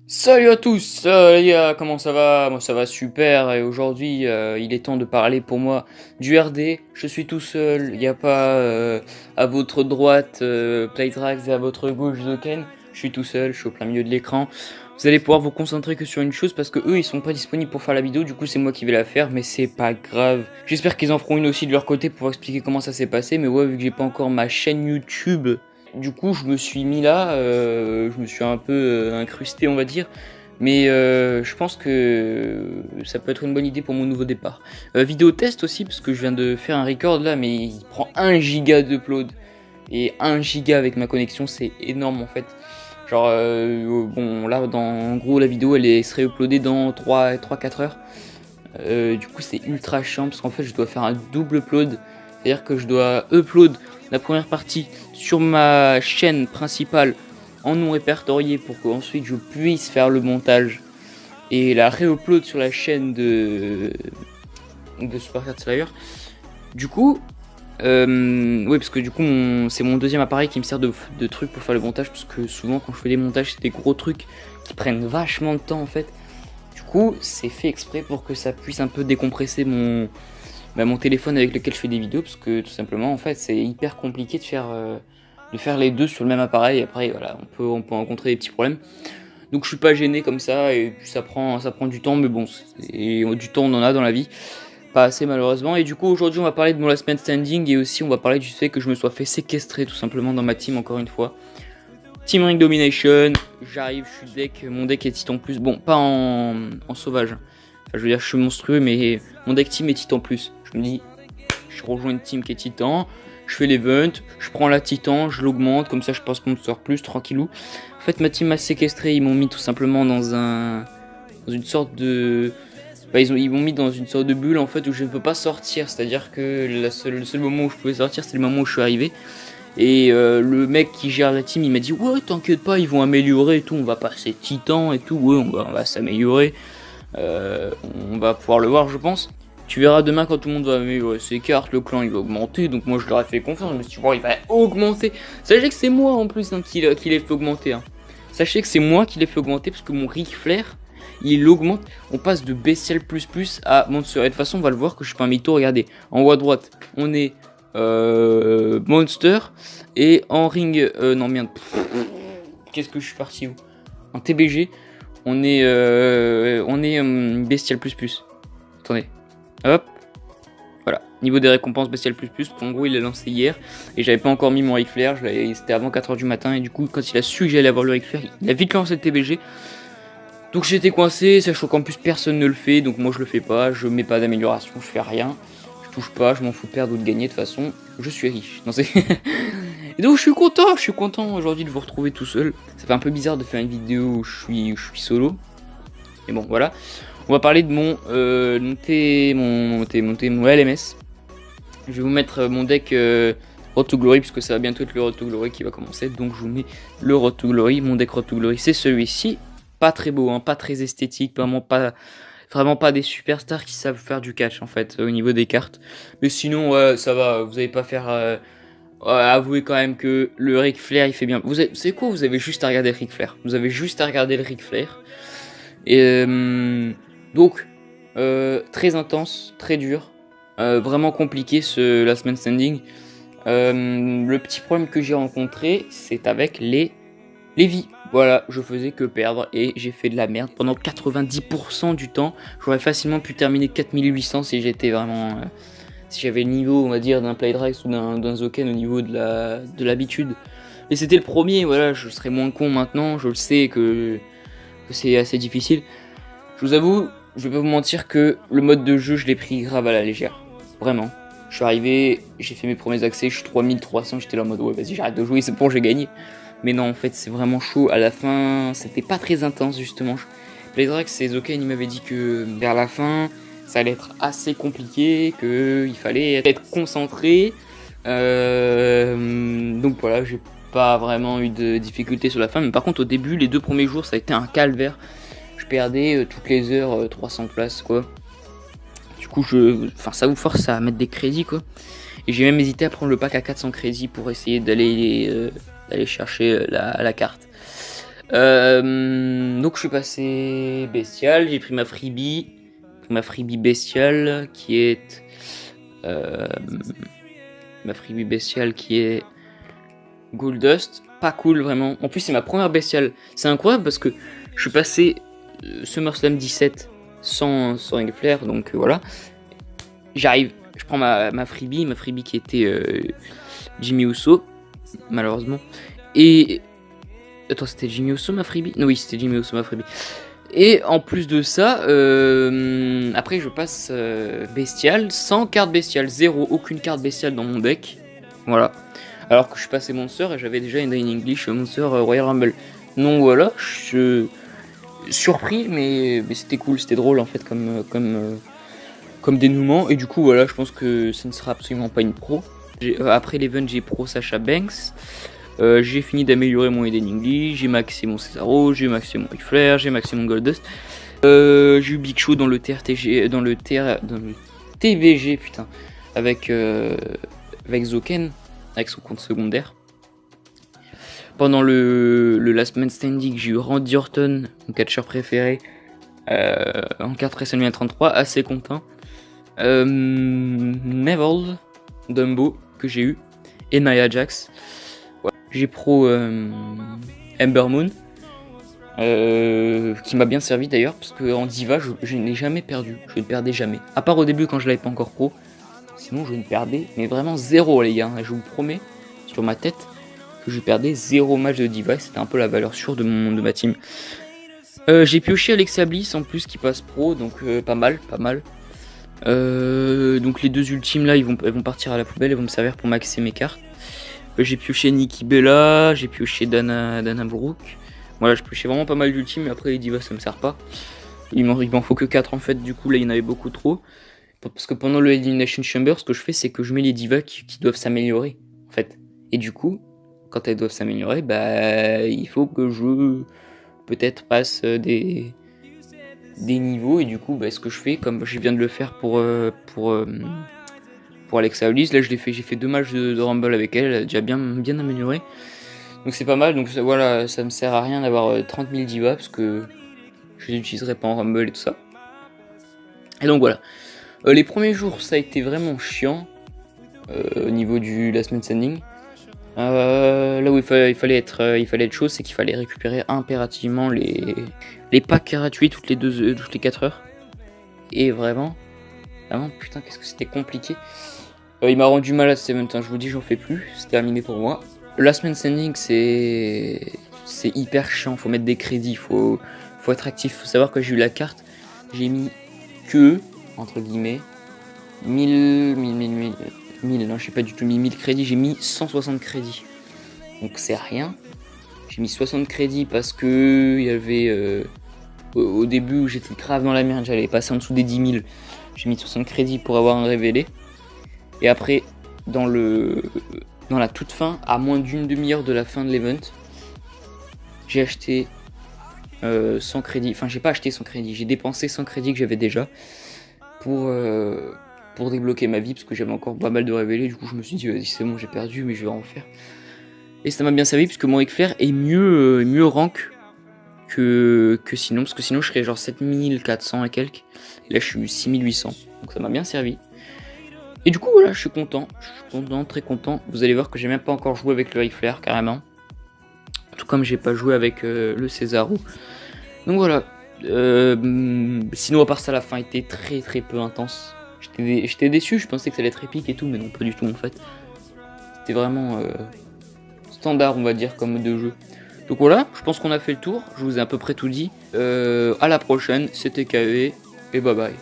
Salut à tous, les gars, comment ça va? Moi ça va super et aujourd'hui il est temps de parler pour moi du RD. Je suis tout seul, il n'y a pas à votre droite Playtrax et à votre gauche Zoken. Je suis tout seul, je suis au plein milieu de l'écran. Vous allez pouvoir vous concentrer que sur une chose parce que eux ils sont pas disponibles pour faire la vidéo, du coup c'est moi qui vais la faire mais c'est pas grave. J'espère qu'ils en feront une aussi de leur côté pour expliquer comment ça s'est passé, mais ouais, vu que j'ai pas encore ma chaîne YouTube. Du coup, je me suis mis là, je me suis un peu incrusté, on va dire. Mais je pense que ça peut être une bonne idée pour mon nouveau départ. Vidéo test aussi, parce que je viens de faire un record là, mais il prend 1 giga d'upload. Et 1 giga avec ma connexion, c'est énorme en fait. Genre, bon, là, en gros, la vidéo, serait uploadée dans 3-4 heures. Du coup, c'est ultra chiant, parce qu'en fait, je dois faire un double upload. C'est-à-dire que je dois upload la première partie sur ma chaîne principale en non répertorié pour qu'ensuite je puisse faire le montage et la réupload sur la chaîne de Supercard Slayer. Du coup, oui, parce que du coup, c'est mon deuxième appareil qui me sert de truc pour faire le montage, parce que souvent quand je fais des montages, c'est des gros trucs qui prennent vachement de temps en fait. Du coup, c'est fait exprès pour que ça puisse un peu décompresser mon téléphone avec lequel je fais des vidéos, parce que tout simplement en fait c'est hyper compliqué de faire les deux sur le même appareil. Après voilà, on peut rencontrer des petits problèmes, donc je suis pas gêné comme ça, et puis ça prend du temps, mais bon, du temps on en a dans la vie, pas assez malheureusement. Et du coup aujourd'hui on va parler de mon last man standing, et aussi on va parler du fait que je me sois fait séquestrer tout simplement dans ma team encore une fois. Team Ring Domination, j'arrive, je suis deck, mon deck est Titan plus, bon pas en sauvage, enfin, je veux dire je suis monstrueux, mais mon deck team est Titan plus. Je me dis, je rejoins une team qui est Titan, je fais l'event, je prends la Titan, je l'augmente, comme ça je passe Monster plus, tranquillou. En fait ma team m'a séquestré, ils m'ont mis tout simplement dans une sorte de... Bah, ils m'ont mis dans une sorte de bulle en fait où je ne peux pas sortir, c'est-à-dire que le seul moment où je pouvais sortir c'est le moment où je suis arrivé. Et le mec qui gère la team il m'a dit ouais t'inquiète pas, ils vont améliorer et tout, on va passer Titan et tout, ouais on va s'améliorer, on va pouvoir le voir je pense. Tu verras demain quand tout le monde va améliorer ses cartes, le clan il va augmenter, donc moi je leur ai fait confiance, je me suis dit bon il va augmenter. Sachez que c'est moi en plus hein, qui l'ai fait augmenter hein. Sachez que c'est moi qui l'ai fait augmenter parce que mon Ric Flair il augmente, on passe de Bestial plus à Monster. Et de toute façon on va le voir que je suis pas un mytho, regardez, en haut à droite on est Monster, et en ring, non merde, qu'est-ce que je suis parti où? En TBG, on est Bestial plus. Attendez, hop, voilà. Niveau des récompenses Bestial plus, en gros il l'a lancé hier, et j'avais pas encore mis mon Ric Flair, c'était avant 4h du matin, et du coup quand il a su que j'allais avoir le Ric Flair, il a vite lancé le TBG. Donc j'étais coincé, sachant qu'en plus personne ne le fait, donc moi je le fais pas, je mets pas d'amélioration, je fais rien. Touche pas, je m'en fous de perdre ou de gagner, de toute façon, je suis riche. Non, et donc je suis content aujourd'hui de vous retrouver tout seul. Ça fait un peu bizarre de faire une vidéo où je suis solo. Mais bon, voilà. On va parler de mon LMS. Je vais vous mettre mon deck Road to Glory, puisque ça va bientôt être le Road to Glory qui va commencer. Donc je vous mets le Road to Glory, mon deck Road to Glory, c'est celui-ci. Pas très beau, hein, pas très esthétique, vraiment pas des superstars qui savent faire du catch en fait au niveau des cartes. Mais sinon ouais, ça va, vous avez pas faire avouez quand même que le Ric Flair il fait bien. C'est quoi, vous avez juste à regarder le Ric Flair. Vous avez juste à regarder le Ric Flair. Et donc très intense, très dur, vraiment compliqué ce Last Man Standing. Le petit problème que j'ai rencontré, c'est avec les vies. Voilà, je faisais que perdre et j'ai fait de la merde pendant 90% du temps. J'aurais facilement pu terminer 4800 si j'étais vraiment... si j'avais le niveau, on va dire, d'un Playdrax ou d'un Zoken au niveau de l'habitude. Et c'était le premier, voilà, je serais moins con maintenant, je le sais que c'est assez difficile. Je vous avoue, je vais pas vous mentir que le mode de jeu, je l'ai pris grave à la légère. Vraiment. Je suis arrivé, j'ai fait mes premiers accès, je suis 3300, j'étais là en mode ouais vas-y j'arrête de jouer, c'est bon j'ai gagné. Mais non, en fait, c'est vraiment chaud. À la fin, c'était pas très intense, justement. Playdrax et Zoken, il m'avait dit que vers la fin, ça allait être assez compliqué, qu'il fallait être concentré. Donc voilà, j'ai pas vraiment eu de difficultés sur la fin. Mais par contre, au début, les 2 premiers jours, ça a été un calvaire. Je perdais toutes les heures 300 places, quoi. Du coup, ça vous force à mettre des crédits, quoi. Et j'ai même hésité à prendre le pack à 400 crédits pour essayer d'aller chercher la carte. Donc Donc je suis passé bestial, j'ai pris ma freebie bestiale qui est Goldust, pas cool vraiment. En plus c'est ma première bestiale, c'est incroyable parce que je suis passé SummerSlam 17 sans Ric Flair, donc voilà. J'arrive, je prends ma freebie qui était Jimmy Uso, malheureusement. Et attends, c'était Jimmy Uso ma freebie? Non, oui, c'était Jimmy Uso ma freebie. Et en plus de ça, après je passe bestial, sans carte bestiale, zéro, aucune carte bestiale dans mon deck. Voilà. Alors que je suis passé Monster et j'avais déjà une English Monster Royal Rumble. Donc voilà, je suis surpris, mais c'était cool, c'était drôle en fait comme dénouement. Et du coup, voilà, je pense que ça ne sera absolument pas une pro. Après l'event, j'ai pro Sasha Banks. J'ai fini d'améliorer mon Eden English, j'ai maxé mon Cesaro, j'ai maxé mon Ric Flair, j'ai maxé mon Goldust. J'ai eu Big Show dans le TVG, putain, avec Zoken, avec son compte secondaire. Pendant le Last Man Standing, j'ai eu Randy Orton, mon catcheur préféré, en carte WrestleMania 33, assez content. Neville, Dumbo, que j'ai eu, et Nia Jax. J'ai pro Ember Moon, qui m'a bien servi d'ailleurs, parce qu'en Diva, je n'ai jamais perdu, je ne perdais jamais. À part au début quand je l'avais pas encore pro, sinon je ne perdais, mais vraiment zéro les gars, je vous promets, sur ma tête, que je perdais zéro match de Diva, c'était un peu la valeur sûre de ma team. J'ai pioché Alexa Bliss en plus qui passe pro, donc pas mal. Donc les deux ultimes là, elles vont partir à la poubelle, elles vont me servir pour maxer mes cartes. J'ai pioché Nikki Bella, j'ai pioché Dana Brooke. Voilà, je piochais vraiment pas mal d'ultimes, mais après les divas ça me sert pas. Il m'en faut que 4 en fait, du coup là il y en avait beaucoup trop. Parce que pendant le Elimination Chamber, ce que je fais c'est que je mets les divas qui doivent s'améliorer en fait. Et du coup, quand elles doivent s'améliorer, bah il faut que je peut-être passe des niveaux. Et du coup, bah, ce que je fais, comme je viens de le faire pour Alexa Bliss, là j'ai fait 2 matchs de Rumble avec elle a déjà bien amélioré. Donc c'est pas mal, donc voilà, ça me sert à rien d'avoir 30 000 divas parce que je les utiliserai pas en Rumble et tout ça. Et donc voilà. Les premiers jours ça a été vraiment chiant au niveau du Last Man Standing. Là où il fallait être chaud, c'est qu'il fallait récupérer impérativement les packs gratuits toutes les 4 heures. Et vraiment putain qu'est-ce que c'était compliqué. Il m'a rendu malade cet event, je vous dis j'en fais plus, c'est terminé pour moi. Last Man Standing c'est hyper chiant, faut mettre des crédits, faut être actif, faut savoir que j'ai eu la carte, j'ai mis que, entre guillemets, 1000, non j'ai pas du tout mis 1000 crédits, j'ai mis 160 crédits. Donc c'est rien, j'ai mis 60 crédits parce que il y avait, au début où j'étais grave dans la merde, j'allais passer en dessous des 10 000, j'ai mis 60 crédits pour avoir un révélé. Et après, dans la toute fin, à moins d'une demi-heure de la fin de l'event, j'ai acheté 100 crédits. Enfin, j'ai pas acheté 100 crédits, j'ai dépensé 100 crédits que j'avais déjà pour débloquer ma vie, parce que j'avais encore pas mal de révélés. Du coup, je me suis dit, vas-y, c'est bon, j'ai perdu, mais je vais en faire. Et ça m'a bien servi, puisque mon Ric Flair est mieux rank que sinon, parce que sinon, je serais genre 7400 et quelques. Et là, je suis 6800, donc ça m'a bien servi. Et du coup voilà, je suis content, très content. Vous allez voir que j'ai même pas encore joué avec le Ric Flair carrément. Tout comme j'ai pas joué avec le Cesaro. Donc voilà. Sinon à part ça, la fin était très peu intense. J'étais déçu, je pensais que ça allait être épique et tout, mais non pas du tout en fait. C'était vraiment standard on va dire comme mode de jeu. Donc voilà, je pense qu'on a fait le tour, je vous ai à peu près tout dit. À la prochaine, c'était KV et bye bye.